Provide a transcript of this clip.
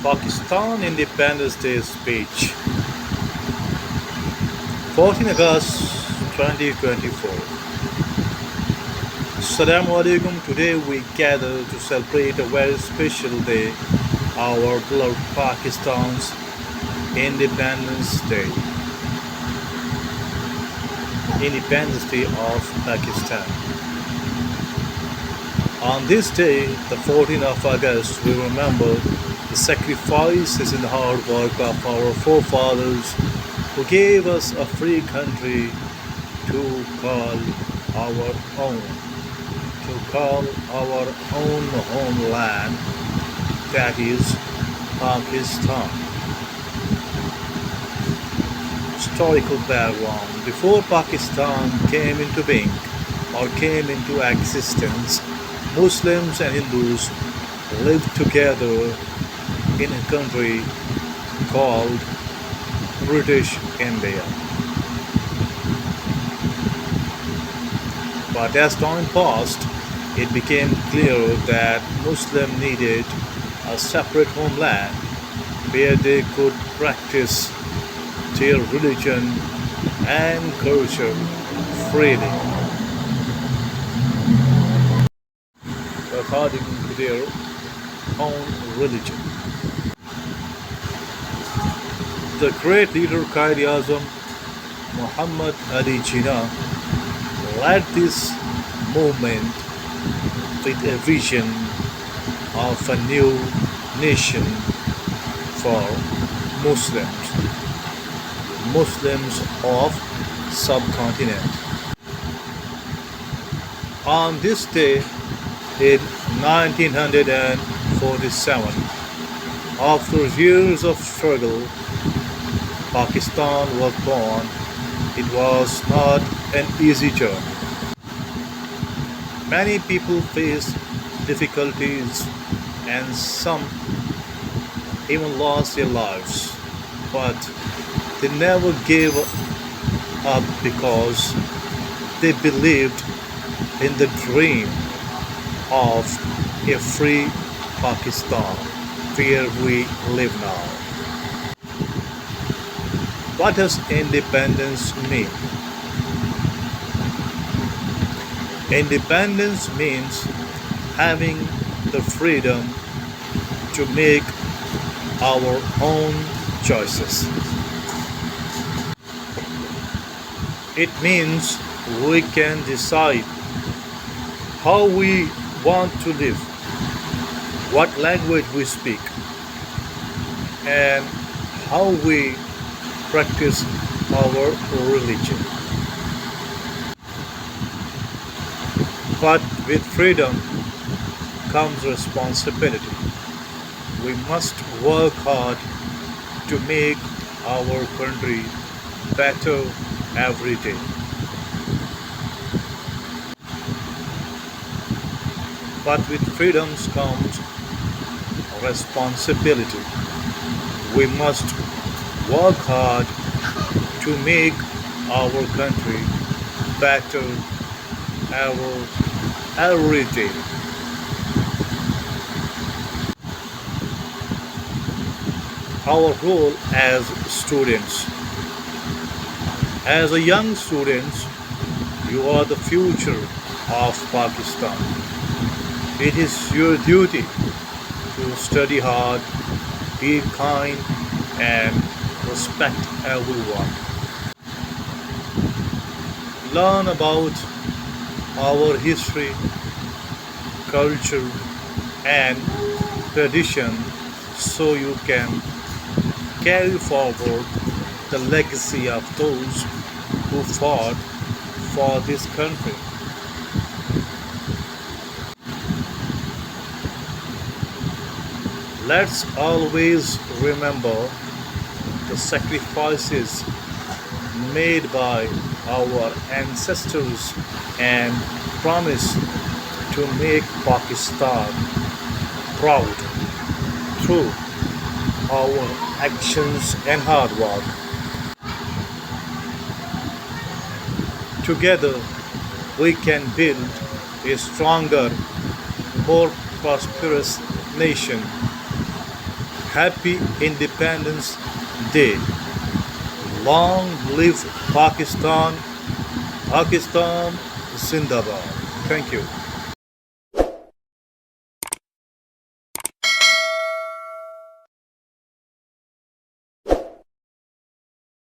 Pakistan Independence Day speech, 14 August 2024. Assalamu alaikum. Today we gather to celebrate a very special day, our beloved Pakistan's Independence Day. Independence Day of Pakistan. On this day, the 14th of August, we remember the sacrifices and hard work of our forefathers who gave us a free country to call our own, to call our own homeland, that is Pakistan. Historical background. Before Pakistan came into being or came into existence, Muslims and Hindus lived together in a country called British India. But as time passed, it became clear that Muslims needed a separate homeland where they could practice their religion and culture freely, according to their own religion. The great leader Quaid-e-Azam Muhammad Ali Jinnah led this movement with a vision of a new nation for Muslims, Muslims of subcontinent. On this day in 1947, after years of struggle, Pakistan was born. It was not an easy journey. Many people faced difficulties and some even lost their lives, but they never gave up because they believed in the dream of a free Pakistan where we live now. What does independence mean? Independence means having the freedom to make our own choices. It means we can decide how we want to live, what language we speak, and how we practice our religion. But with freedom comes responsibility. We must work hard to make our country better every day. But with freedoms comes responsibility. We must work hard to make our country better every day. Our role as students. As a young students, you are the future of Pakistan. It is your duty to study hard, be kind, and respect everyone. Learn about our history, culture, and tradition so you can carry forward the legacy of those who fought for this country. Let's always remember the sacrifices made by our ancestors and promise to make Pakistan proud through our actions and hard work. Together, we can build a stronger, more prosperous nation Happy Independence Day. Long live Pakistan. Pakistan Zindabad. Thank you.